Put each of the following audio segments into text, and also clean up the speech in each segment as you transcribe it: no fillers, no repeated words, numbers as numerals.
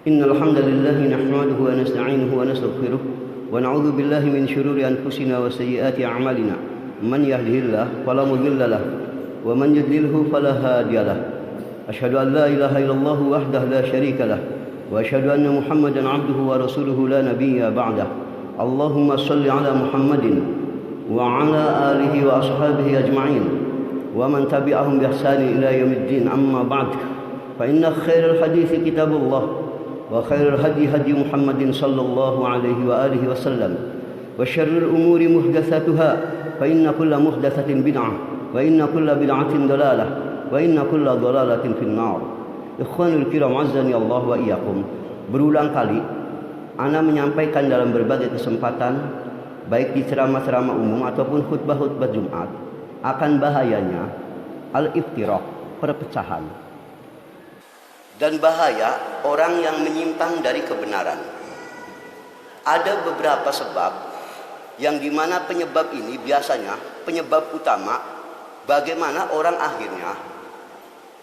إن الحمد لله نحمده ونستعينه ونستغفره ونعوذ بالله من شرور أنفسنا وسيئات أعمالنا من يهده الله فلا مضل له ومن يضلله فلا هادي له أشهد أن لا إله إلا الله وحده لا شريك له وأشهد أن محمدا عبده ورسوله لا نبي بعده اللهم صل على محمد وعلى آله وأصحابه أجمعين ومن تبعهم بإحسان إلى يوم الدين أما بعد فإن خير الحديث كتاب الله وخير الهدي هدي محمد صلى الله عليه وآله وسلم وشر الأمور محدثاتها فإن كل محدثة بدعة وإن كل بدعة ضلالة وإن كل ضلالة في النار. Ikhwanul kiram azani Allah wa iyyakum. Berulang kali ana menyampaikan dalam berbagai kesempatan baik di ceramah-ceramah umum ataupun khutbah-khutbah Jumat akan bahayanya al-iftiraq, perpecahan, dan bahaya orang yang menyimpang dari kebenaran. Ada beberapa sebab yang dimana penyebab ini biasanya penyebab utama bagaimana orang akhirnya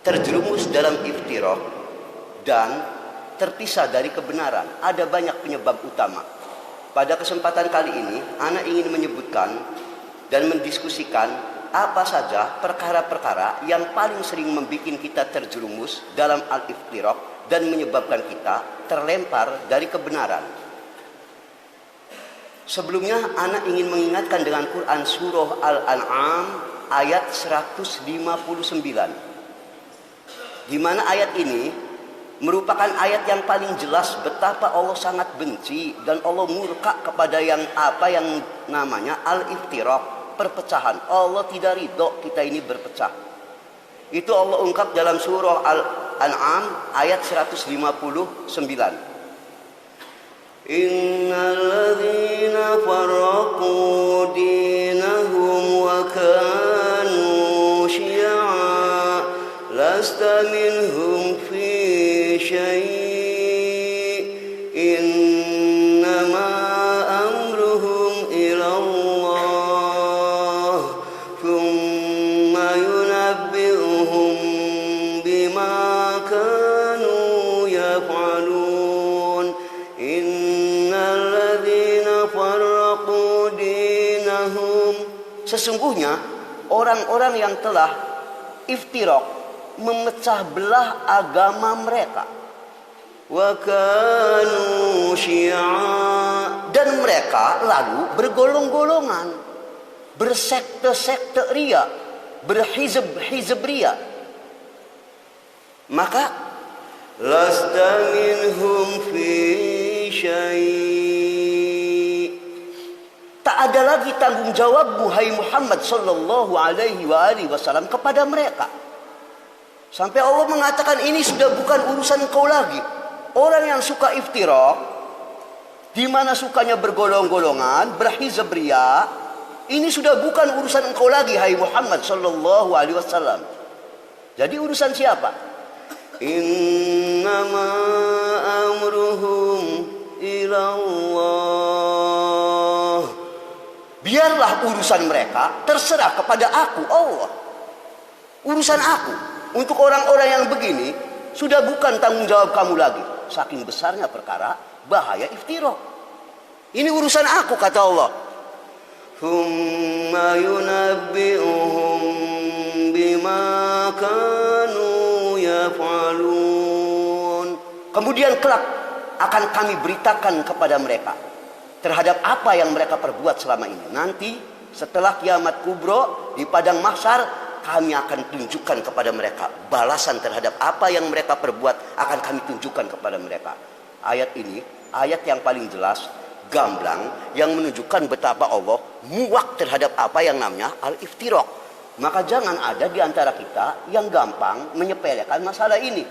terjerumus dalam iftiraq dan terpisah dari kebenaran. Ada banyak penyebab utama. Pada kesempatan kali ini ana ingin menyebutkan dan mendiskusikan apa saja perkara-perkara yang paling sering membuat kita terjerumus dalam al-iftiraq dan menyebabkan kita terlempar dari kebenaran. Sebelumnya anak ingin mengingatkan dengan Quran surah Al-An'am ayat 159, di mana ayat ini merupakan ayat yang paling jelas betapa Allah sangat benci dan Allah murka kepada yang namanya al-iftiraq, perpecahan. Allah tidak ridho kita ini berpecah. Itu Allah ungkap dalam surah Al-An'am ayat 159. Innal ladzina farraqu dinahum wa kanu syi'a lasta minhum fi syai' innama amruhum ila Allah thumma yunabbi'uhum bima kanu yaf'alun innal ladzina farraqu dinahum. Sesungguhnya orang-orang yang telah iftiraq, memecah belah agama mereka, wa kanu syi'a, dan mereka lalu bergolong-golongan, bersekte-sekte ria, berhizb ria. Maka lasta minhum fi syai', tak ada lagi tanggung jawabmu hai Muhammad sallallahu alaihi wasallam kepada mereka. Sampai Allah mengatakan ini sudah bukan urusan kau lagi. Orang yang suka iftiraq, di mana sukanya bergolong-golongan, berhizb ria, ini sudah bukan urusan engkau lagi hai Muhammad sallallahu alaihi wasallam. Jadi urusan siapa? Innama amruhum ila Allah. Biarlah urusan mereka terserah kepada aku, Allah. Urusan aku. Untuk orang-orang yang begini sudah bukan tanggung jawab kamu lagi. Saking besarnya perkara bahaya iftiraq. Ini urusan aku, kata Allah. Thumma yunabbi'uhum bima kanu yaf'alun. Kemudian kelak akan kami beritakan kepada mereka terhadap apa yang mereka perbuat selama ini. Nanti setelah kiamat kubro di padang mahsyar, kami akan tunjukkan kepada mereka balasan terhadap apa yang mereka perbuat, akan kami tunjukkan kepada mereka. Ayat ini ayat yang paling jelas, gamblang, yang menunjukkan betapa Allah muak terhadap apa yang namanya al-iftiraq. Maka jangan ada di antara kita yang gampang menyepelekan masalah ini.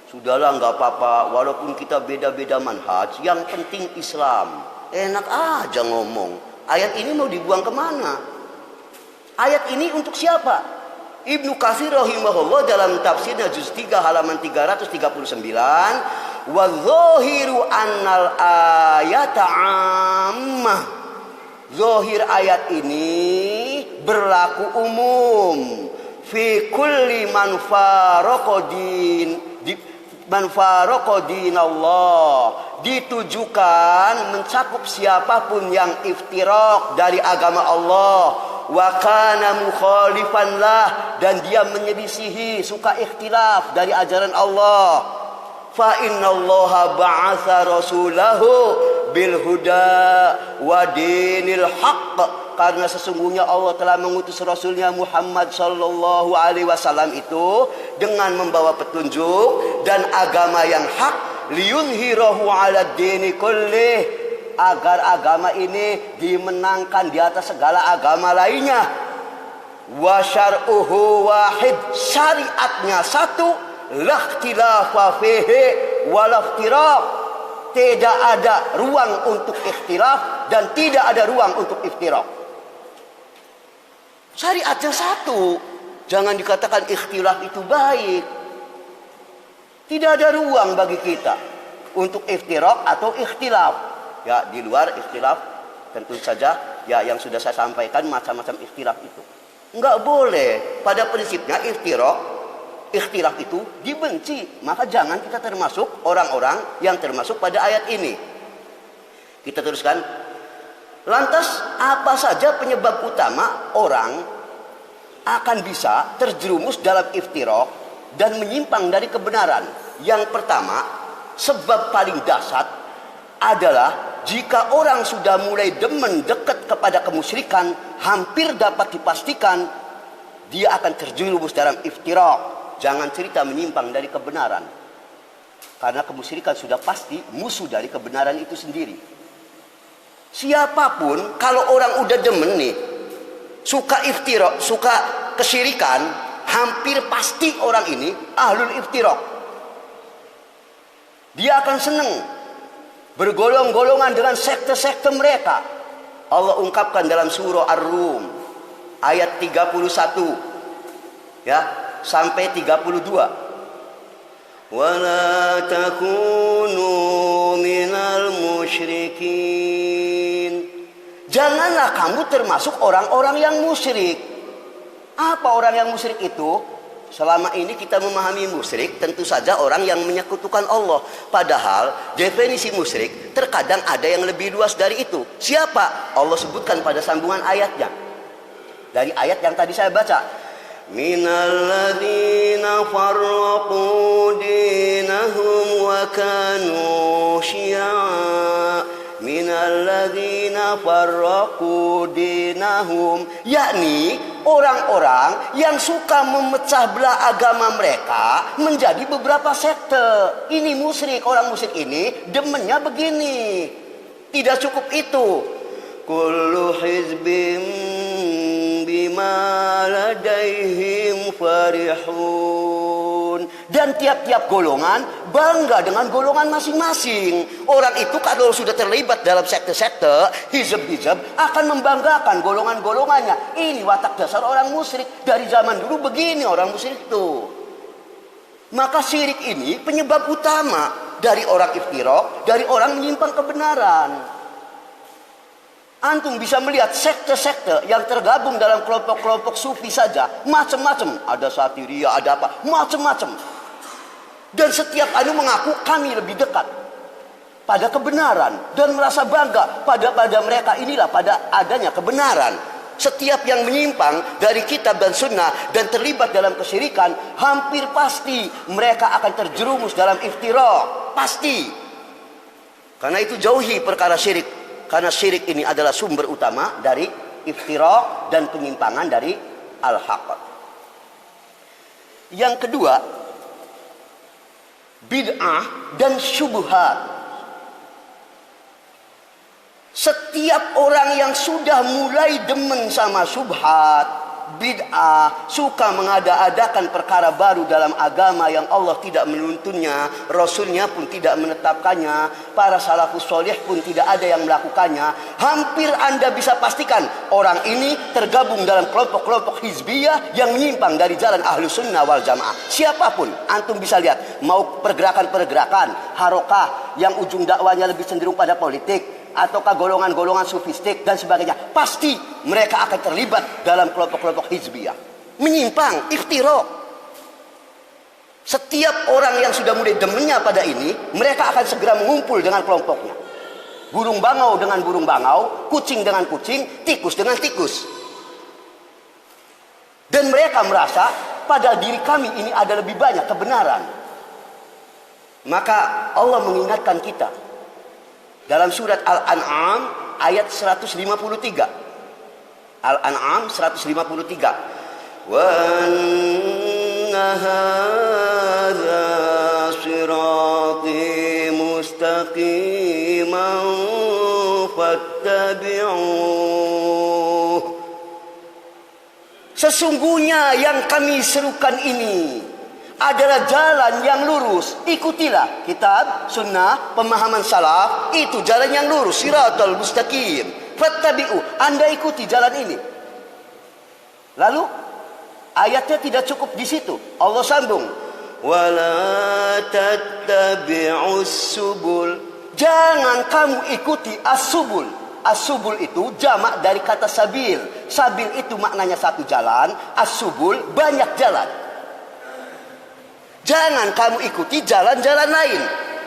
Sudahlah, nggak apa-apa, walaupun kita beda-beda manhaj, yang penting Islam. Enak aja ngomong. Ayat ini mau dibuang kemana? Ayat ini untuk siapa? Ibnu Katsir rahimahullah dalam tafsirnya juz 3 halaman 339, wa dzahiru annal ayata ammah. Zahir ayat ini berlaku umum fi kulli man faraqadin, man faraqa dinallah, ditujukan mencakup siapapun yang iftiraq dari agama Allah, wa kana mukhalifan lah, dan dia menyelisihi, suka ikhtilaf dari ajaran Allah. Fa innallaha ba'atsa rasulahu bil huda wa dinil haqq, karena sesungguhnya Allah telah mengutus Rasulnya Muhammad sallallahu alaihi wasallam itu dengan membawa petunjuk dan agama yang hak, liyunhirahu ala dini kullih, agar agama ini dimenangkan di atas segala agama lainnya. Wa syar'uhu wahid, syariatnya satu, la ikhtilafa fihi wa la iftiraq, tidak ada ruang untuk ikhtilaf dan tidak ada ruang untuk iftiraq. Syariatnya satu, jangan dikatakan ikhtilaf itu baik. Tidak ada ruang bagi kita untuk iftiraq atau ikhtilaf. Ya, di luar ikhtilaf tentu saja ya yang sudah saya sampaikan, macam-macam ikhtilaf itu enggak boleh. Pada prinsipnya ikhtilaf itu dibenci, maka jangan kita termasuk orang-orang yang termasuk pada ayat ini. Kita teruskan. Lantas apa saja penyebab utama orang akan bisa terjerumus dalam iftiraq dan menyimpang dari kebenaran? Yang pertama, sebab paling dasar adalah jika orang sudah mulai demen dekat kepada kemusyrikan, hampir dapat dipastikan dia akan terjerumus dalam iftiraq. Jangan cerita menyimpang dari kebenaran, karena kemusyrikan sudah pasti musuh dari kebenaran itu sendiri. Siapapun, kalau orang udah demen nih, suka iftiraq, suka kesyirikan, hampir pasti orang ini ahlul iftiraq. Dia akan senang bergolong-golongan dengan sekte-sekte mereka. Allah ungkapkan dalam surah Ar-Rum ayat 31 ya sampai 32. Wala takunu minal musyrikin, janganlah kamu termasuk orang-orang yang musyrik. Apa orang yang musyrik itu? Selama ini kita memahami musyrik tentu saja orang yang menyekutukan Allah. Padahal definisi musyrik terkadang ada yang lebih luas dari itu. Siapa? Allah sebutkan pada sambungan ayatnya. Dari ayat yang tadi saya baca. Minalladzina farraqu dinahum wa kanu syi'a. Minalladzina farraqu dinahum, yakni orang-orang yang suka memecah belah agama mereka menjadi beberapa sekte. Ini musyrik, orang musyrik ini demennya begini. Tidak cukup itu. Kullu hizbim bima ladaihim farihun, dan tiap-tiap golongan bangga dengan golongan masing-masing. Orang itu kalau sudah terlibat dalam sekte-sekte, hizb-hizb, akan membanggakan golongan-golongannya. Ini watak dasar orang musyrik. Dari zaman dulu begini orang musyrik itu. Maka syirik ini penyebab utama dari orang iftiraq, dari orang menyimpang kebenaran. Antum bisa melihat sekte-sekte yang tergabung dalam kelompok-kelompok sufi saja, macam-macam. Ada Satiria, ada apa, macam-macam. Dan setiap anu mengaku kami lebih dekat pada kebenaran dan merasa bangga pada mereka inilah pada adanya kebenaran. Setiap yang menyimpang dari kitab dan sunnah dan terlibat dalam kesyirikan, hampir pasti mereka akan terjerumus dalam iftiraq. Pasti. Karena itu jauhi perkara syirik. Karena syirik ini adalah sumber utama dari iftiraq dan penyimpangan dari al-haq. Yang kedua, bid'ah dan syubhat. Setiap orang yang sudah mulai demen sama syubhat, bid'ah, suka mengada-adakan perkara baru dalam agama yang Allah tidak menuntunnya, Rasulnya pun tidak menetapkannya, para salafus soleh pun tidak ada yang melakukannya, hampir Anda bisa pastikan orang ini tergabung dalam kelompok-kelompok hizbiyah yang menyimpang dari jalan ahlu sunnah wal jamaah. Siapapun, antum bisa lihat, mau pergerakan-pergerakan harokah yang ujung dakwanya lebih cenderung pada politik, ataukah golongan-golongan sufistik dan sebagainya, pasti mereka akan terlibat dalam kelompok-kelompok hizbiyah, menyimpang, iftiraq. Setiap orang yang sudah mulai demennya pada ini, mereka akan segera mengumpul dengan kelompoknya. Burung bangau dengan burung bangau, kucing dengan kucing, tikus dengan tikus. Dan mereka merasa pada diri kami ini ada lebih banyak kebenaran. Maka Allah mengingatkan kita dalam surat Al-An'am ayat 153. Al-An'am 153. Wa anna hadza sirati mustaqiman fattabi'uh. Sesungguhnya yang kami serukan ini adalah jalan yang lurus. Ikutilah kitab, sunnah, pemahaman salaf. Itu jalan yang lurus, siratal mustaqim. Fattabi'u, Anda ikuti jalan ini. Lalu ayatnya tidak cukup di situ. Allah sambung, wala tattabi'us subul. Jangan kamu ikuti as-subul. As-subul itu jamak dari kata sabil. Sabil itu maknanya satu jalan, as-subul banyak jalan. Jangan kamu ikuti jalan-jalan lain.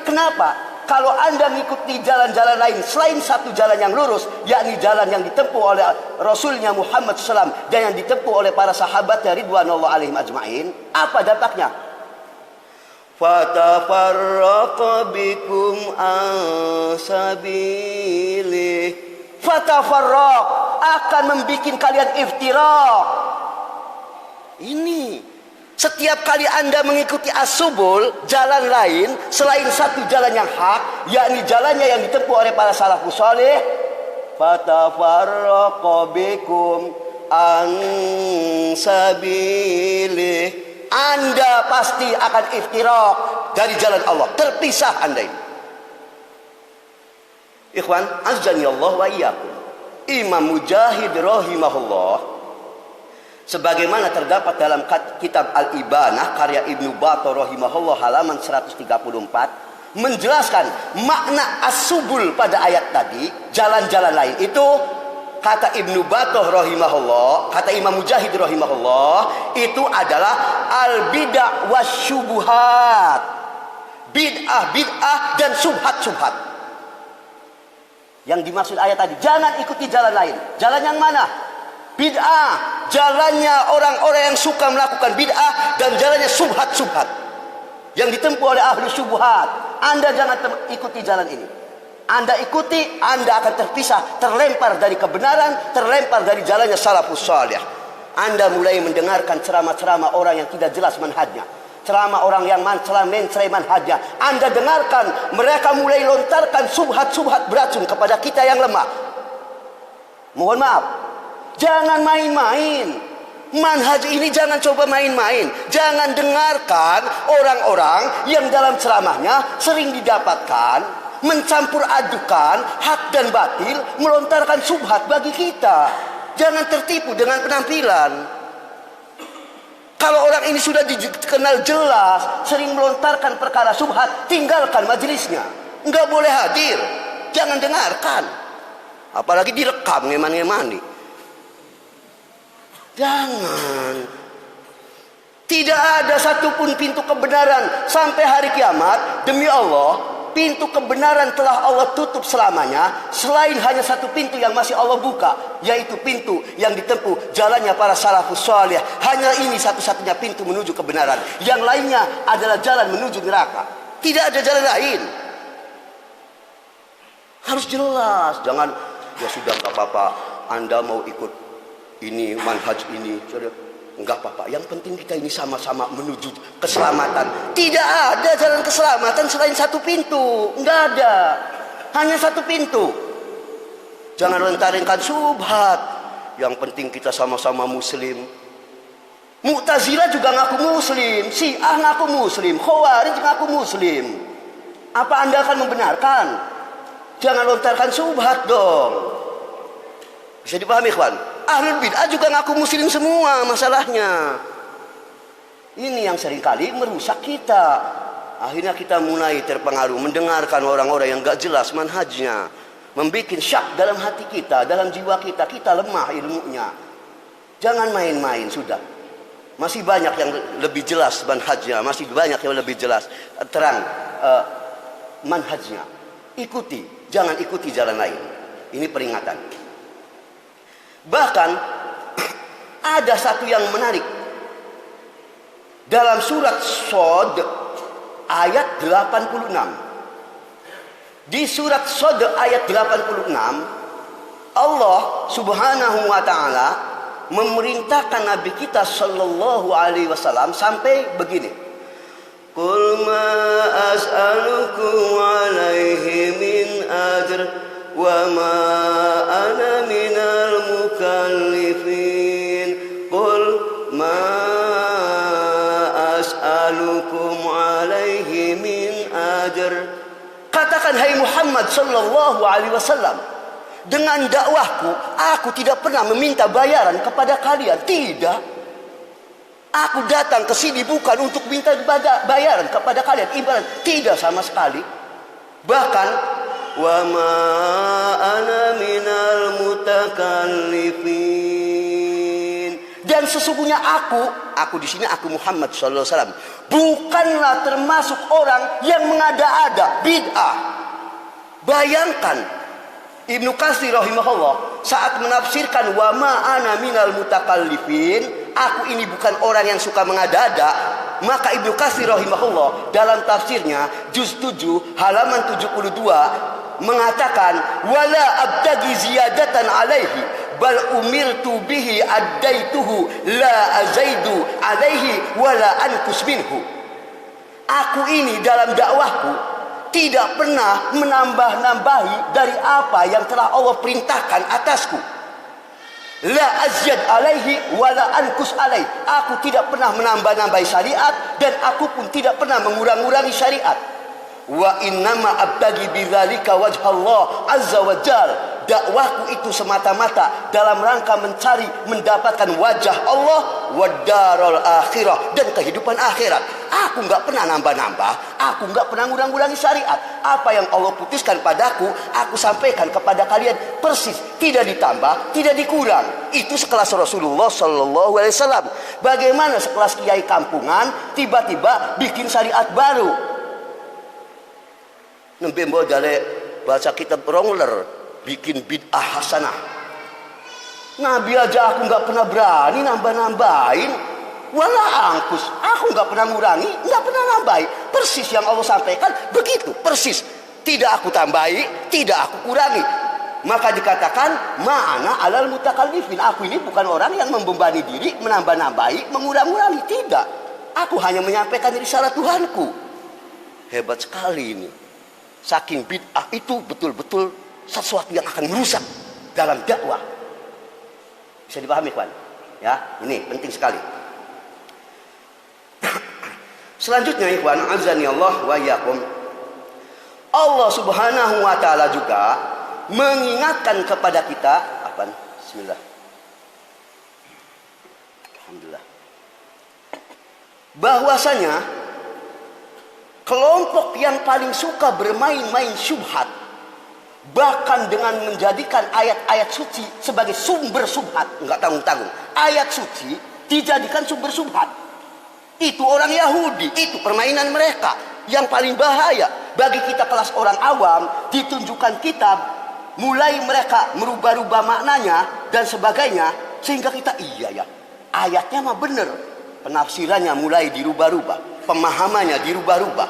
Kenapa? Kalau Anda mengikuti jalan-jalan lain selain satu jalan yang lurus, yakni jalan yang ditempuh oleh Rasulnya Muhammad SAW dan yang ditempuh oleh para sahabatnya ridwanullah alaihim ajma'in, apa dampaknya? Fatafarraqa bikum an sabilih. Fatafarraq akan membikin kalian iftiraq. Ini setiap kali Anda mengikuti as-subul, jalan lain selain satu jalan yang hak, yakni jalannya yang ditempuh oleh para salafus saleh, fatafarraqa bikum an sabilih. Anda pasti akan iftiraq dari jalan Allah, terpisah Anda ini. Ikhwan, azani Allah wa iyyakum. Imam Mujahid rahimahullah, sebagaimana terdapat dalam kitab Al-Ibanah karya Ibnu Battah rahimahullah halaman 134, menjelaskan makna as-subul pada ayat tadi, jalan-jalan lain itu. Kata Ibnu Battah rahimahullah, kata Imam Mujahid rahimahullah, itu adalah al-bid'ah wasyubuhat. Bid'ah dan subhat-subhat. Yang dimaksud ayat tadi, jangan ikuti jalan lain. Jalan yang mana? Bid'ah. Jalannya orang-orang yang suka melakukan bid'ah dan jalannya subhat-subhat yang ditempuh oleh ahli syubhat. Anda jangan ikuti jalan ini. Anda ikuti, Anda akan terpisah, terlempar dari kebenaran, terlempar dari jalannya salafus salih. Anda mulai mendengarkan ceramah-ceramah orang yang tidak jelas manhajnya, ceramah orang yang mencela manhajnya. Anda dengarkan mereka mulai lontarkan subhat-subhat beracun kepada kita yang lemah. Mohon maaf, jangan main-main. Manhaj ini jangan coba main-main. Jangan dengarkan orang-orang yang dalam ceramahnya sering didapatkan mencampur adukan hak dan batil, melontarkan subhat bagi kita. Jangan tertipu dengan penampilan. Kalau orang ini sudah dikenal jelas sering melontarkan perkara subhat, tinggalkan majelisnya. Enggak boleh hadir, jangan dengarkan. Apalagi direkam ngeman-ngemani. Jangan. Tidak ada satupun pintu kebenaran sampai hari kiamat. Demi Allah, pintu kebenaran telah Allah tutup selamanya, selain hanya satu pintu yang masih Allah buka, yaitu pintu yang ditempuh jalannya para salafus salih. Hanya ini satu-satunya pintu menuju kebenaran. Yang lainnya adalah jalan menuju neraka. Tidak ada jalan lain. Harus jelas. Jangan, ya sudah enggak apa-apa, Anda mau ikut ini manhaj ini, enggak apa-apa. Yang penting kita ini sama-sama menuju keselamatan. Tidak ada jalan keselamatan selain satu pintu. Enggak ada. Hanya satu pintu. Jangan lontarkan subhat. Yang penting kita sama-sama muslim. Mu'tazilah juga ngaku muslim. Syiah ngaku muslim. Khawarij ngaku muslim. Apa Anda akan membenarkan? Jangan lontarkan subhat dong. Bisa dipahami, ikhwan? Ahlul bid'ah juga ngaku muslim semua masalahnya. Ini yang seringkali merusak kita. Akhirnya kita mulai terpengaruh mendengarkan orang-orang yang gak jelas manhajnya, membuat syak dalam hati kita, dalam jiwa kita. Kita lemah ilmunya. Jangan main-main sudah. Masih banyak yang lebih jelas manhajnya, masih banyak yang lebih jelas terang manhajnya. Ikuti, jangan ikuti jalan lain. Ini peringatan. Bahkan ada satu yang menarik. Dalam surat Shad ayat 86. Di surat Shad ayat 86, Allah Subhanahu wa taala memerintahkan Nabi kita sallallahu alaihi wasallam sampai begini. Qul ma as'alukum alaihi min ajr wa ma ana minal mukallifin. Qul ma as'alukum alaihi min ajr. Katakan hai Muhammad sallallahu alaihi wasallam, dengan dakwahku, aku tidak pernah meminta bayaran kepada kalian. Tidak. Aku datang ke sini bukan untuk minta bayaran kepada kalian. Ibarat tidak sama sekali. Bahkan, wa ma ana minal mutakallifin. Dan sesungguhnya aku di sini aku Muhammad sallallahu alaihi wasallam, bukanlah termasuk orang yang mengada-ada bid'ah. Bayangkan Ibnu Katsir rahimahullah saat menafsirkan wa ma ana minal mutakallifin, aku ini bukan orang yang suka mengada-ada, maka Ibnu Katsir rahimahullah dalam tafsirnya juz 7 halaman 72 mengatakan wala abtagi ziyadatan alaihi bal umirtu bihi addaituhu la azaidu alaihi wala ankus minhu. Aku ini dalam dakwahku tidak pernah menambah-nambahi dari apa yang telah Allah perintahkan atasku. La azyad alaihi wala ankus alaihi. Aku tidak pernah menambah-nambahi syariat dan aku pun tidak pernah mengurang-urangi syariat. Wa innama abtagi bidzalika wajhallah azza wa jal. Dakwahku itu semata-mata dalam rangka mencari mendapatkan wajah Allah wa darul akhirah dan kehidupan akhirat. Aku enggak pernah nambah-nambah, aku enggak pernah ngurang-ngurangi syariat. Apa yang Allah putuskan padaku, aku sampaikan kepada kalian persis, tidak ditambah, tidak dikurang. Itu sekelas Rasulullah sallallahu alaihi wasallam. Bagaimana sekelas kiai kampungan tiba-tiba bikin syariat baru? Nembe mbok dale baca kitab Rongler bikin bid'ah hasanah. Nabi aja aku nggak pernah berani nambah-nambahin. Wala angkus, aku nggak pernah ngurangi, nggak pernah nambahi. Persis yang Allah sampaikan begitu, persis. Tidak aku tambahi, tidak aku kurangi. Maka dikatakan ma'ana alal mutakallifin. Aku ini bukan orang yang membebani diri, menambah-nambahi, mengurang-urangi. Tidak. Aku hanya menyampaikan risalah Tuhanku. Hebat sekali ini. Saking bid'ah itu betul-betul sesuatu yang akan merusak dalam dakwah. Bisa dipahami kawan? Ya, ini penting sekali. Selanjutnya ikhwan azani Allah wa iyyakum, Allah Subhanahu wa taala juga mengingatkan kepada kita apa? Bismillah. Alhamdulillah. Bahwasanya kelompok yang paling suka bermain-main syubhat, bahkan dengan menjadikan ayat-ayat suci sebagai sumber syubhat, enggak tanggung-tanggung. Ayat suci dijadikan sumber syubhat. Itu orang Yahudi, itu permainan mereka yang paling bahaya. Bagi kita kelas orang awam, ditunjukkan kitab, mulai mereka merubah-rubah maknanya dan sebagainya, sehingga kita iya ya, ayatnya mah bener, penafsirannya mulai dirubah-rubah, pemahamannya dirubah-rubah.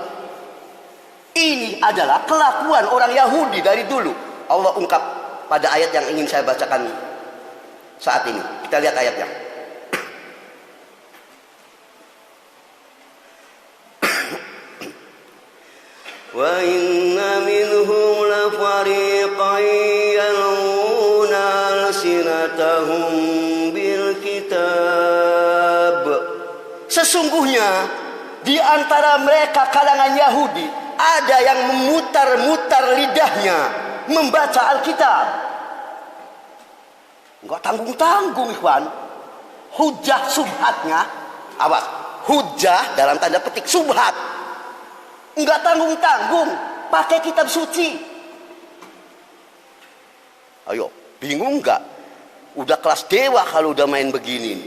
Ini adalah kelakuan orang Yahudi dari dulu. Allah ungkap pada ayat yang ingin saya bacakan saat ini. Kita lihat ayatnya. Wa inna minhum la fariqan yaluna alsinatahum bil kitab. Sesungguhnya di antara mereka kalangan Yahudi ada yang memutar-mutar lidahnya membaca Alkitab. Enggak tanggung-tanggung ikhwan. Hujah subhatnya, awas, hujah dalam tanda petik subhat. Enggak tanggung-tanggung, pakai kitab suci. Ayo, bingung enggak? Udah kelas dewa kalau udah main begini.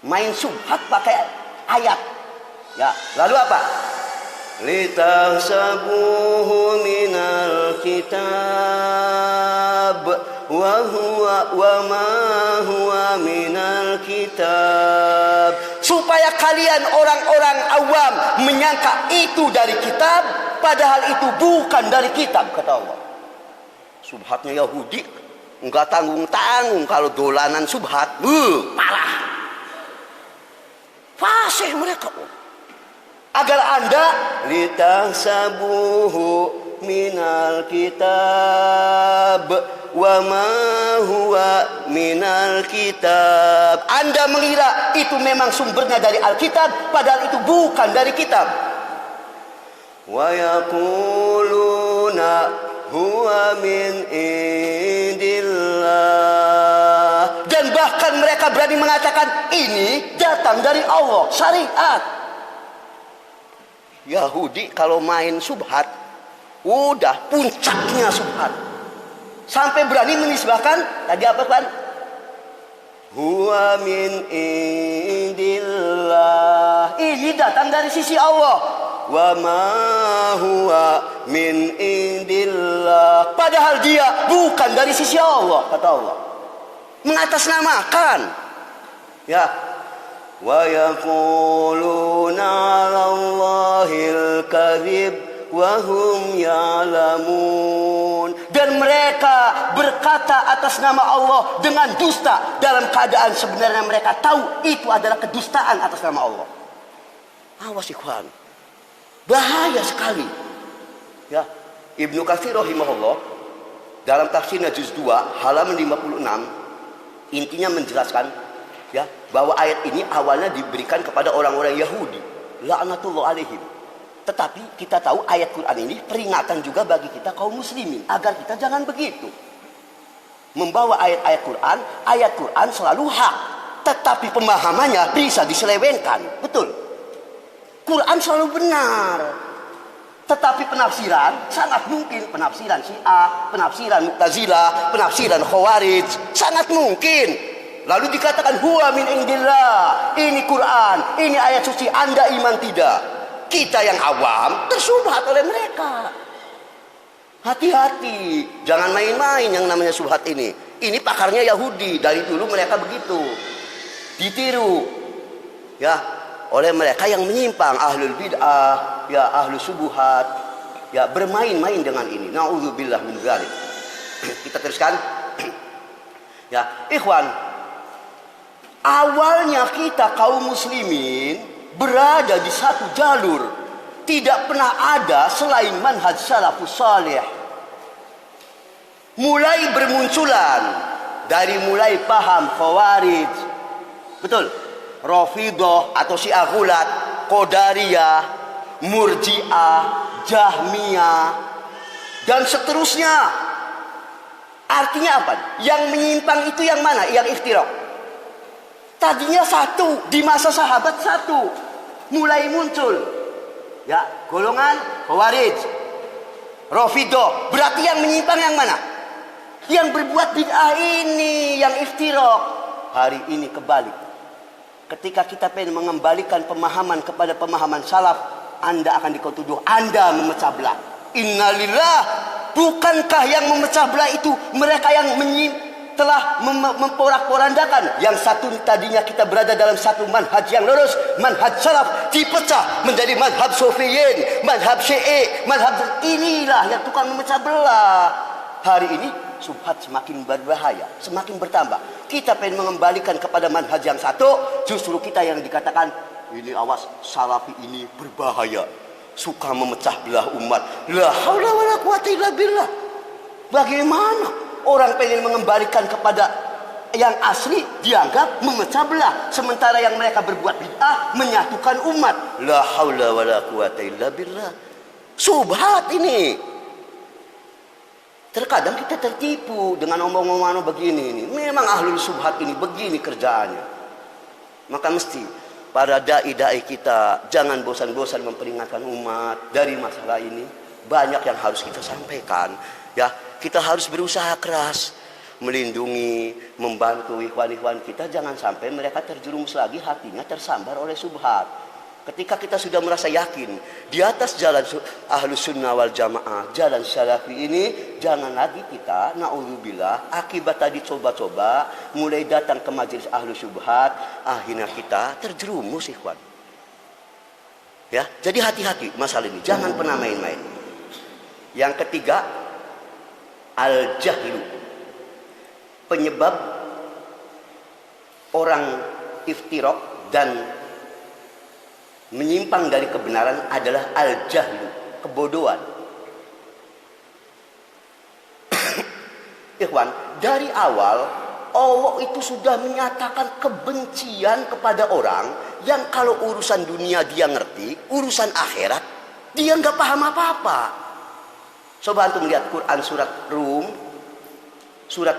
Main subhat pakai ayat. Ya, lalu apa? Litahsabuhu minal kitab wa ma huwa minal kitab. Supaya kalian orang-orang awam menyangka itu dari kitab, padahal itu bukan dari kitab, kata Allah. Subhatnya Yahudi enggak tanggung-tanggung kalau dolanan subhat. Parah. Fasih mereka. Agar Anda litahsabuhu minal kitab wa ma huwa minal kitab. Anda mengira itu memang sumbernya dari Alkitab, padahal itu bukan dari kitab. Wa yaquluna huwa min indillah. Dan bahkan mereka berani mengatakan ini datang dari Allah, syariat. Yahudi kalau main subhat, udah puncaknya subhat. Sampai berani menisbahkan tadi apa kan? Huwa min indillah. Ini datang dari sisi Allah. Wa ma huwa min indillah. Padahal dia bukan dari sisi Allah, kata Allah. Mengatasnamakan. Ya. Wa yaquluna 'alallahil kadhib wa hum ya'lamun. Dan mereka berkata atas nama Allah dengan dusta dalam keadaan sebenarnya mereka tahu itu adalah kedustaan atas nama Allah. Awas ikhwan. Bahaya sekali. Ya, Ibnu Katsir rahimahullah dalam tafsirnya juz 2 halaman 56 intinya menjelaskan ya bahwa ayat ini awalnya diberikan kepada orang-orang Yahudi, laknatullah alaihim. Tetapi kita tahu ayat Quran ini peringatan juga bagi kita kaum muslimin agar kita jangan begitu. Membawa ayat Quran selalu hak, tetapi pemahamannya bisa diselewengkan. Betul. Quran selalu benar. Tetapi penafsiran sangat mungkin penafsiran Syiah, penafsiran Mu'tazilah, penafsiran Khawarij, sangat mungkin. Lalu dikatakan huwa min indillah. Ini Quran, ini ayat suci, Anda iman tidak? Kita yang awam tersubhat oleh mereka. Hati-hati, jangan main-main yang namanya subhat ini. Ini pakarnya Yahudi, dari dulu mereka begitu. Ditiru ya oleh mereka yang menyimpang, ahlul bid'ah, ya ahlus subuhat, ya bermain-main dengan ini. Nauzubillah min dzalik. Kita teruskan. Ya, ikhwan, awalnya kita kaum muslimin berada di satu jalur. Tidak pernah ada selain manhaj salafus salih. Mulai bermunculan dari mulai paham Khawarij, betul, Rafidhah atau Syiah Ghulat, Qadariyah, Murji'ah, Jahmiyah, dan seterusnya. Artinya apa? Yang menyimpang itu yang mana? Yang iftiraq. Tadinya satu, di masa sahabat satu, mulai muncul ya golongan Khawarij, Rafidhah. Berarti yang menyimpang yang mana? Yang berbuat bid'ah ini, yang iftiraq. Hari ini kebalik. Ketika kita pengen mengembalikan pemahaman kepada pemahaman salaf, Anda akan dituduh Anda memecah belah. Innalillah. Bukankah yang memecah belah itu mereka yang telah memporak-porandakan? Yang satu tadinya kita berada dalam satu manhaj yang lurus, manhaj salaf, dipecah menjadi manhaj Sufiyin, manhaj Syi'i, manhaj inilah yang tukang memecah belah. Hari ini subhat semakin berbahaya, semakin bertambah. Kita pengen mengembalikan kepada manhaj yang satu, justru kita yang dikatakan ini awas salafi ini berbahaya, suka memecah belah umat. La haula wala quwata illa billah. Bagaimana orang pengen mengembalikan kepada yang asli dianggap memecah belah, sementara yang mereka berbuat bid'ah menyatukan umat. La haula wala quwata illa billah. Subhat ini. Terkadang kita tertipu dengan omong-omongan begini ini. Memang ahlul subhat ini begini kerjaannya. Maka mesti para dai-dai kita jangan bosan-bosan memperingatkan umat dari masalah ini. Banyak yang harus kita sampaikan. Ya, kita harus berusaha keras melindungi, membantu ikhwan-ikhwan kita, jangan sampai mereka terjerumus lagi, hatinya tersambar oleh subhat. Ketika kita sudah merasa yakin di atas jalan Ahlus Sunnah wal Jamaah, jalan Salafi ini, jangan lagi kita, na'udzubillah, akibat tadi coba-coba mulai datang ke majelis Ahlus Syubhat, akhirnya kita terjerumus ikhwan. Ya, jadi hati-hati masalah ini, jangan pernah main-main. Yang ketiga, al-jahlu. Penyebab orang iftiraq dan menyimpang dari kebenaran adalah al-jahlu, kebodohan. Ikhwan, dari awal Allah itu sudah menyatakan kebencian kepada orang yang kalau urusan dunia dia ngerti, urusan akhirat dia nggak paham apa-apa. Coba antum lihat Quran surat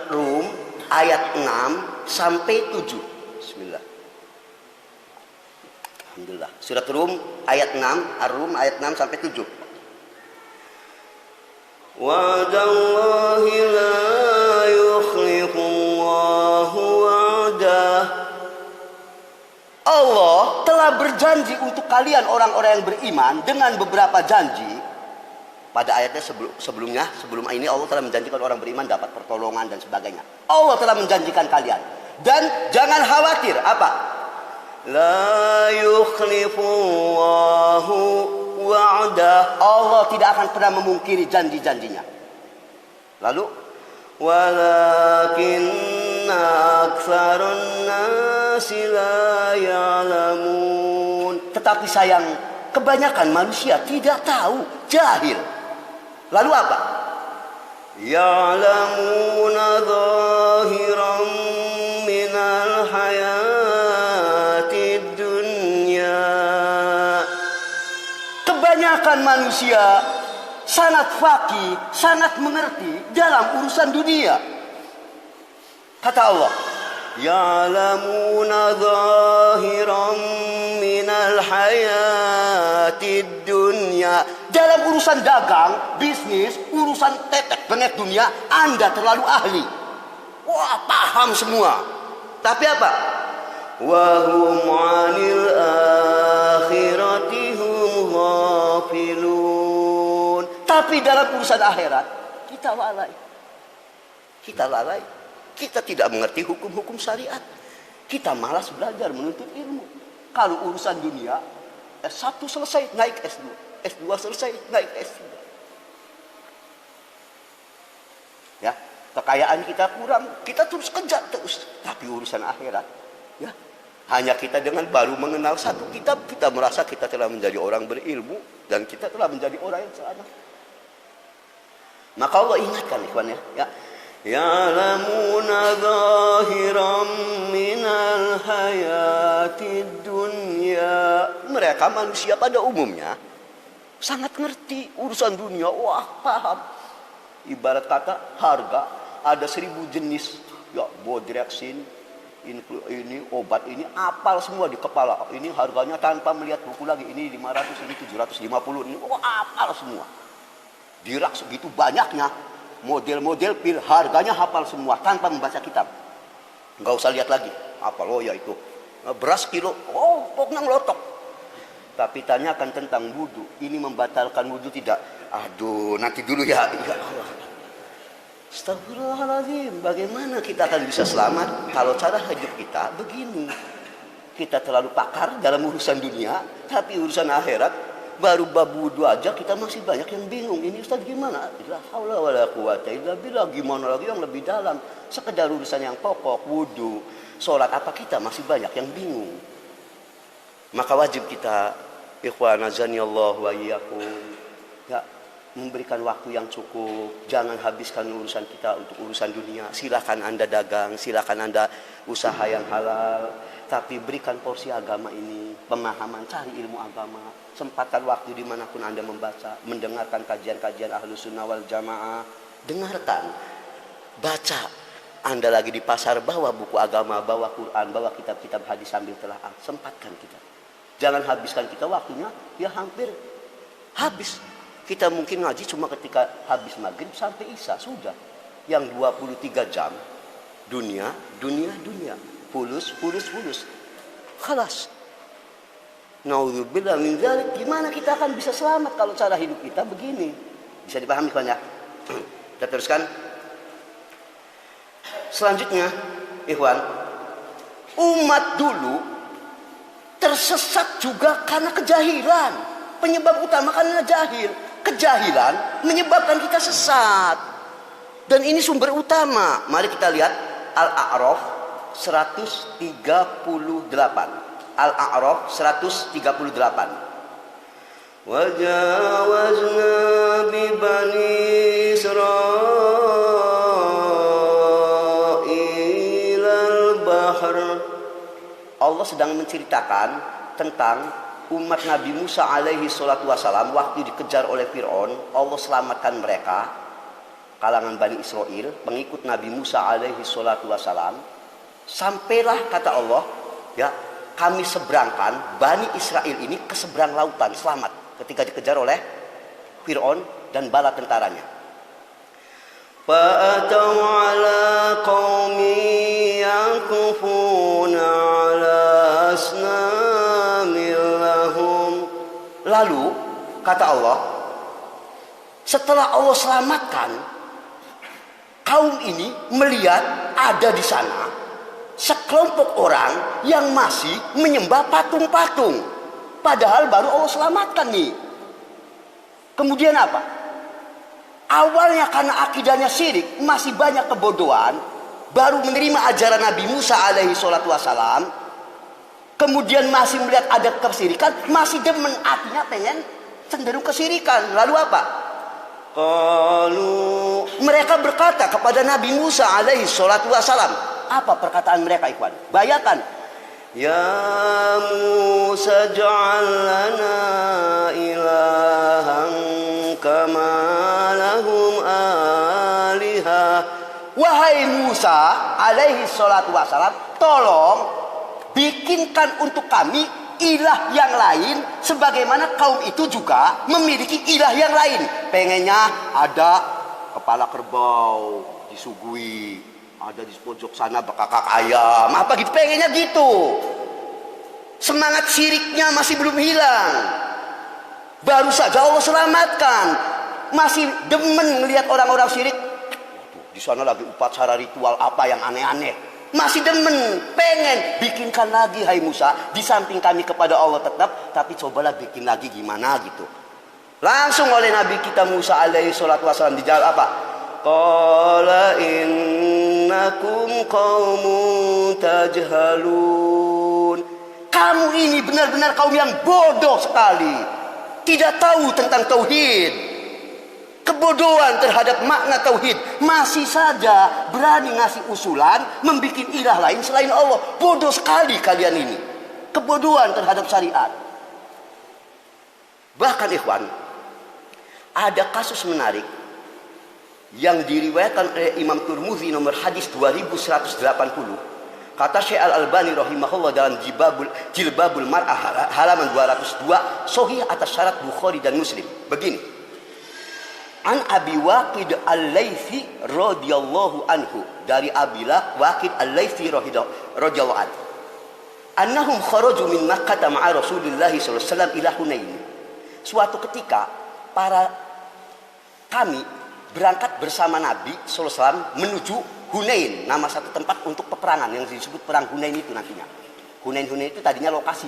Rum ayat 6 sampai 7. Bismillah. Alhamdulillah. Surat Rum ayat 6, Ar-Rum ayat 6 sampai 7. Wa'dallahi la yukhlifullahu wa'dah. Allah telah berjanji untuk kalian orang-orang yang beriman dengan beberapa janji. Pada ayatnya sebelumnya, sebelum ini Allah telah menjanjikan orang beriman dapat pertolongan dan sebagainya. Allah telah menjanjikan kalian. Dan jangan khawatir, apa? La yukhlifullahu wa'dah. Allah tidak akan pernah memungkiri janji-janjinya. Lalu walakinna aktsarun nasi la ya'lamun. Tetapi sayang, kebanyakan manusia tidak tahu, jahil. Lalu apa? Ya'lamuna zahiran minal hayatid dunya. Kebanyakan manusia sangat faqih, sangat mengerti dalam urusan dunia. Kata Allah, ya'lamuna zahiran minal hayatid dunya. Dalam urusan dagang, bisnis, urusan tetek bengek dunia, Anda terlalu ahli. Wah, paham semua. Tapi apa? Wa hum 'anil akhirati hum ghafilun. Tapi dalam urusan akhirat, kita lalai. Kita lalai. Kita tidak mengerti hukum-hukum syariat. Kita malas belajar menuntut ilmu. Kalau urusan dunia, S1 selesai, naik S2. S2 selesai, naik S3. Ya, kekayaan kita kurang, kita terus kejar terus. Tapi urusan akhirat, ya, hanya kita dengan baru mengenal satu kitab, kita merasa kita telah menjadi orang berilmu dan kita telah menjadi orang yang selamat. Maka Allah ingatkan ikhwan ya. Ya'lamuna zahiran minal hayatid dunya. Mereka manusia pada umumnya sangat ngerti urusan dunia. Wah, paham. Ibarat kata harga ada 1000 jenis. Ya, bodreksin, ini obat ini apal semua di kepala. Ini harganya tanpa melihat buku lagi. Ini 500, ini 750. Ini apal semua. Di rak segitu banyaknya model-model pil, harganya hafal semua tanpa membaca kitab. Enggak usah lihat lagi. Apa lo ya itu? Beras kilo. Oh, pokoknya ngelotok. Tapi tanyakan tentang wudu. Ini membatalkan wudu tidak? Aduh, nanti dulu ya. Ya Allah. Astagfirullahaladzim. Bagaimana kita akan bisa selamat kalau cara hidup kita begini? Kita terlalu pakar dalam urusan dunia, tapi urusan akhirat baru bab wudu aja kita masih banyak yang bingung. Ini Ustaz gimana? La haula wala quwata illa billah. Gimana lagi yang lebih dalam? Sekedar urusan yang pokok, wudu, sholat apa kita masih banyak yang bingung. Maka wajib kita, ikhwan azani Allah wa iyyakum, ya, memberikan waktu yang cukup. Jangan habiskan urusan kita untuk urusan dunia. Silakan Anda dagang, silakan Anda usaha yang halal, tapi berikan porsi agama ini, pemahaman, cari ilmu agama. Sempatkan waktu dimanapun Anda membaca, mendengarkan kajian-kajian Ahlus Sunnah wal Jamaah. Dengarkan, baca. Anda lagi di pasar, bawa buku agama, bawa Quran, bawa kitab-kitab hadis sambil telaah. Sempatkan kita. Jangan habiskan kita waktunya, ya hampir habis. Kita mungkin ngaji cuma ketika habis maghrib sampai isya, sudah. yang 23 jam dunia, fulus. Khalas. Naudzubillah min dzalik. Gimana kita akan bisa selamat kalau cara hidup kita begini? Bisa dipahami kan ya? Kita teruskan. Selanjutnya, ikhwan, umat dulu tersesat juga karena kejahilan. Penyebab utama karena jahil. Kejahilan menyebabkan kita sesat. Dan ini sumber utama. Mari kita lihat Al-A'raf 138. Al-A'raf 138. Wajawazna bi bani Israil al-bahr. Allah sedang menceritakan tentang umat Nabi Musa alaihi salatu wasalam waktu dikejar oleh Fir'aun. Allah selamatkan mereka, kalangan Bani Israel, pengikut Nabi Musa alaihi salatu wasalam. Sampailah kata Allah, ya, kami seberangkan Bani Israel ini ke seberang lautan, selamat ketika dikejar oleh Fir'aun dan bala tentaranya. Fa'atau ala qaumi yakufuna ala asnamil lahum. Lalu kata Allah, setelah Allah selamatkan, kaum ini melihat ada di sana sekelompok orang yang masih menyembah patung-patung. Padahal baru Allah selamatkan nih. Kemudian apa? Awalnya karena akidahnya syirik, masih banyak kebodohan, baru menerima ajaran Nabi Musa alaihi salatu wassalam, kemudian masih melihat ada kesirikan, masih demen, artinya pengen cenderung kesirikan. Lalu apa? Kalau mereka berkata kepada Nabi Musa alaihi salatu wassalam, apa perkataan mereka, ikhwan? Bayangkan. Ya Musa ja'al lana ilahan kama lahum alihah. Wahai Musa alaihi salatu wassalam, tolong bikinkan untuk kami ilah yang lain sebagaimana kaum itu juga memiliki ilah yang lain. Pengennya ada kepala kerbau disuguhi, ada di pojok sana bekakak ayam, apa gitu, pengennya gitu. Semangat syiriknya masih belum hilang. Baru saja Allah selamatkan, masih demen melihat orang-orang syirik. Di sana lagi upacara ritual apa yang aneh-aneh, masih demen, pengen bikinkan lagi. Hai Musa, di samping kami kepada Allah tetap, tapi cobalah bikin lagi gimana gitu. Langsung oleh Nabi kita Musa alaihi salatu wassalam dijawab apa? Qala innakum qaumun tajhalun. Kamu ini benar-benar kaum yang bodoh sekali, tidak tahu tentang tauhid. Kebodohan terhadap makna tauhid, masih saja berani ngasih usulan membuat ilah lain selain Allah. Bodoh sekali kalian ini. Kebodohan terhadap syariat. Bahkan ikhwan, ada kasus menarik yang diriwayatkan oleh Imam Tirmidzi nomor hadis 2180. Kata Syekh Al-Albani rahimahullah dalam Jilbabul Mar'ah halaman 202, sahih atas syarat Bukhari dan Muslim. Begini. An Abi Waqid Al-Laitsi radhiyallahu anhu, dari Abi Waqid Al-Laitsi radhiyallahu anhu. Annahum kharaju min Makkah ma'a Rasulillah sallallahu alaihi wasallam ila Hunain. Suatu ketika kami berangkat bersama Nabi sallallahu alaihi wasallam menuju Hunain, nama satu tempat untuk peperangan yang disebut perang Hunain itu nantinya. Hunain itu tadinya lokasi,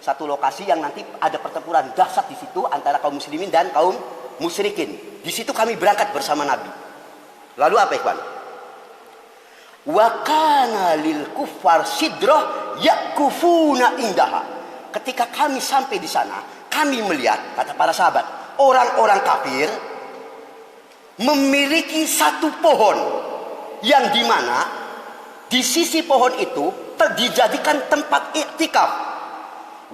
satu lokasi yang nanti ada pertempuran dahsyat di situ antara kaum muslimin dan kaum musyrikin. Di situ kami berangkat bersama Nabi. Lalu apa, ikhwan? Wa kana lil kuffar sidrah yakufuna indaha. Ketika kami sampai di sana, kami melihat, kata para sahabat, orang-orang kafir memiliki satu pohon yang dimana di sisi pohon itu dijadikan tempat iktikaf.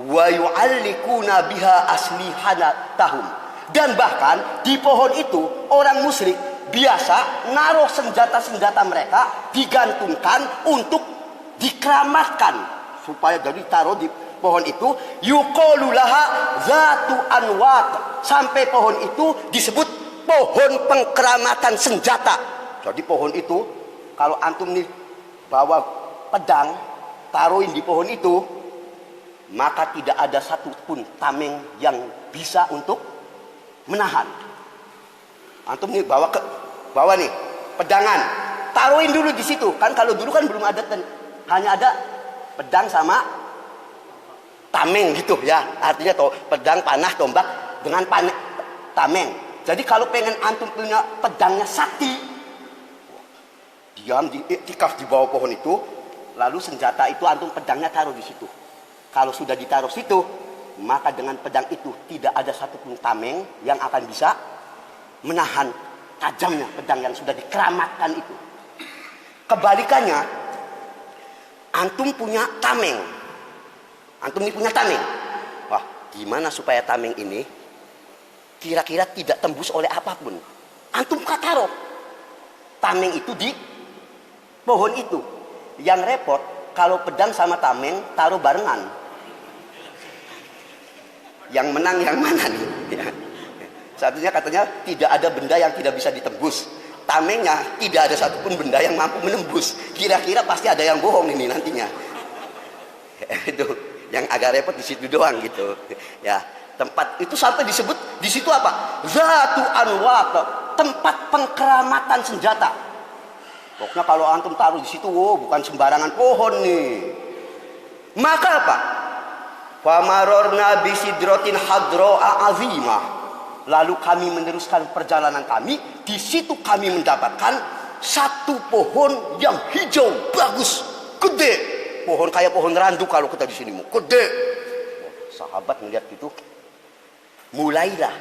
Wa yu'allikuna biha aslihatahum. Dan bahkan di pohon itu orang musyrik biasa naruh senjata-senjata mereka digantungkan untuk dikeramatkan, supaya jadi taruh di pohon itu. Yuqalu laha zatu anwat, sampai pohon itu disebut pohon pengkeramatan senjata. Jadi pohon itu, kalau antum nih bawa pedang, taruhin di pohon itu, maka tidak ada satupun tameng yang bisa untuk menahan. Antum nih bawa nih pedangan, taruhin dulu di situ. Kan kalau dulu kan belum ada, hanya ada pedang sama tameng gitu ya. Artinya pedang, panah, tombak dengan tameng. Jadi kalau pengen antum punya pedangnya sakti, diam di iktikaf di bawah pohon itu, lalu senjata itu antum pedangnya taruh di situ. Kalau sudah ditaruh situ, maka dengan pedang itu tidak ada satupun tameng yang akan bisa menahan tajamnya pedang yang sudah dikeramatkan itu. Kebalikannya, antum punya tameng. Antum ini punya tameng. Wah, gimana supaya tameng ini kira-kira tidak tembus oleh apapun? Antum taruh tameng itu di pohon itu. Yang repot kalau pedang sama tameng taruh barengan. Yang menang yang mana nih? Ya. Satunya katanya tidak ada benda yang tidak bisa ditembus. Tamengnya tidak ada satupun benda yang mampu menembus. Kira-kira pasti ada yang bohong ini nantinya. Itu yang agak repot di situ doang gitu. Ya, tempat itu sampai disebut di situ apa? Zatu Anwat, tempat pengkeramatan senjata. Pokoknya kalau antum taruh di situ, bukan sembarangan pohon nih. Maka apa? Famarorna bisidrotin hadro'a azimah. Lalu kami meneruskan perjalanan kami. Di situ kami mendapatkan satu pohon yang hijau, bagus, gede. Pohon kayak pohon randu kalau kita di sini mau gede. Sahabat melihat itu, mulailah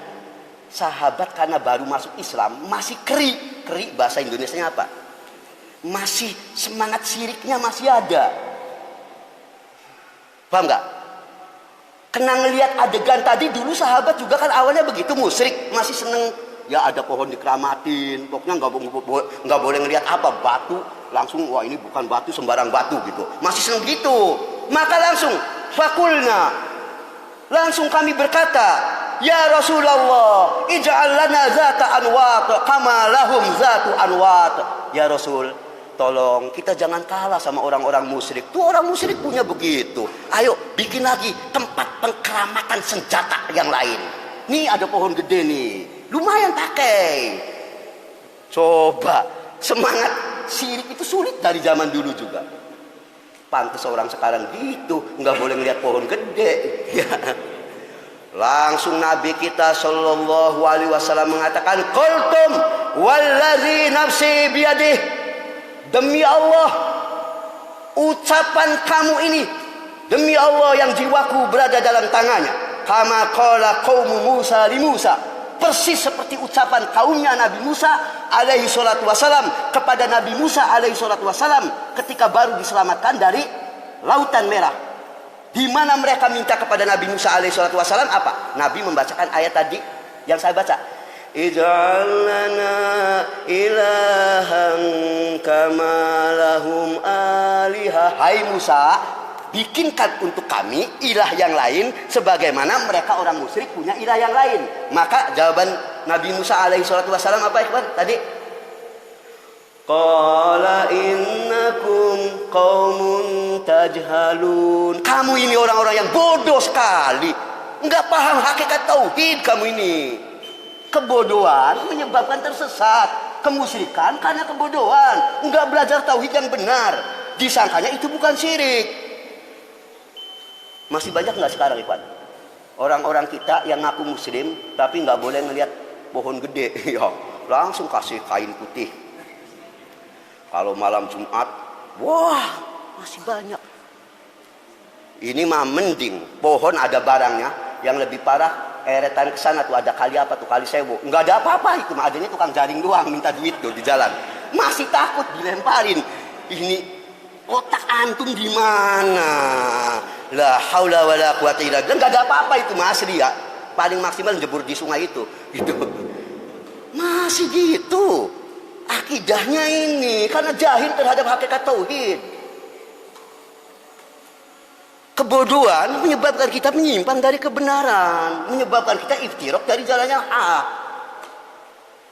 sahabat karena baru masuk Islam masih keri bahasa Indonesianya apa? Masih semangat syiriknya masih ada. Paham nggak? Kena ngelihat adegan tadi dulu sahabat juga kan awalnya begitu musyrik, masih seneng ya ada pohon dikeramatin, pokoknya nggak boleh ngelihat apa batu langsung wah ini bukan batu sembarang batu gitu, masih seneng gitu. Maka langsung fakulna, langsung kami berkata, ya Rasulullah, ij'al lana zata anwat kama lahum zatu anwat. Ya Rasul, tolong kita jangan kalah sama orang-orang musyrik. Tuh orang musyrik punya begitu. Ayo bikin lagi tempat pengkeramatan senjata yang lain. Nih ada pohon gede nih, lumayan pakai. Coba, semangat syirik itu sulit dari zaman dulu juga. Pantes orang sekarang gitu, nggak boleh ngeliat pohon gede. Ya. Langsung Nabi kita Shallallahu Alaihi Wasallam mengatakan, "Qultum wallazi nafsi biyadih." Demi Allah, ucapan kamu ini, demi Allah yang jiwaku berada dalam tangannya. Kama qala qaumu Musa li Musa. Persis seperti ucapan kaumnya Nabi Musa alaihi salatu wasalam kepada Nabi Musa alaihi salatu wasalam ketika baru diselamatkan dari Lautan Merah. Di mana mereka minta kepada Nabi Musa alaihi salatu wasalam apa? Nabi membacakan ayat tadi yang saya baca. Ij'al lana ilahan kama lahum alihah. Hai Musa, bikinkan untuk kami ilah yang lain sebagaimana mereka orang musyrik punya ilah yang lain. Maka jawaban Nabi Musa alaihi salatu wasalam apa ikhwan tadi? Qala innakum qaumun tajhalun. Kamu ini orang-orang yang bodoh sekali. Enggak paham hakikat tauhid kamu ini. Kebodohan menyebabkan tersesat. Kemusyrikan karena kebodohan. Enggak belajar tauhid yang benar. Disangkanya itu bukan syirik. Masih banyak nggak sekarang Ikhwan? Orang-orang kita yang ngaku muslim tapi nggak boleh ngelihat pohon gede. Ya, langsung kasih kain putih. Kalau malam Jumat, wah masih banyak. Ini mah mending pohon ada barangnya. Yang lebih parah eretan ke sana tuh ada kali apa tuh, kali sewu, nggak ada apa-apa itu mah, adanya tukang jaring doang minta duit tuh di jalan, masih takut dilemparin. Ini otak antum di mana? La haula wala quwata illa billah. Nggak ada apa-apa itu mah asli ya, paling maksimal jebur di sungai itu gitu. Masih gitu akidahnya ini karena jahil terhadap hakikat tauhid. Kebodohan menyebabkan kita menyimpang dari kebenaran, menyebabkan kita iftiraq dari jalan yang hak.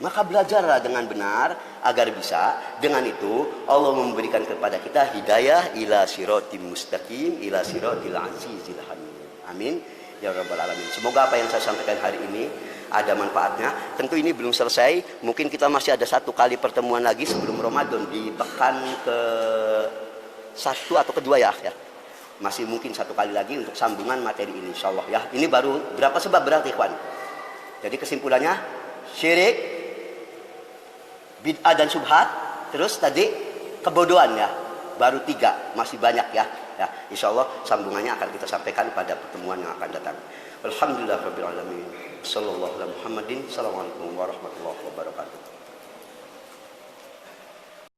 Maka belajarlah dengan benar agar bisa dengan itu Allah memberikan kepada kita hidayah ila siratim mustaqim ila siratil azizil hamid. Amin ya rabbal alamin. Semoga apa yang saya sampaikan hari ini ada manfaatnya. Tentu ini belum selesai. Mungkin kita masih ada 1 kali pertemuan lagi sebelum Ramadan di pekan ke 1 atau kedua ya. Masih mungkin 1 kali lagi untuk sambungan materi ini insyaallah ya. Ini baru berapa sebab berarti ikhwan. Jadi kesimpulannya syirik, bid'ah dan subhat, terus tadi kebodohan ya. Baru 3, masih banyak ya. Ya, insyaallah sambungannya akan kita sampaikan pada pertemuan yang akan datang. Alhamdulillahirabbil alamin. Sallallahu alaihi Muhammadin. Assalamualaikum warahmatullahi wabarakatuh.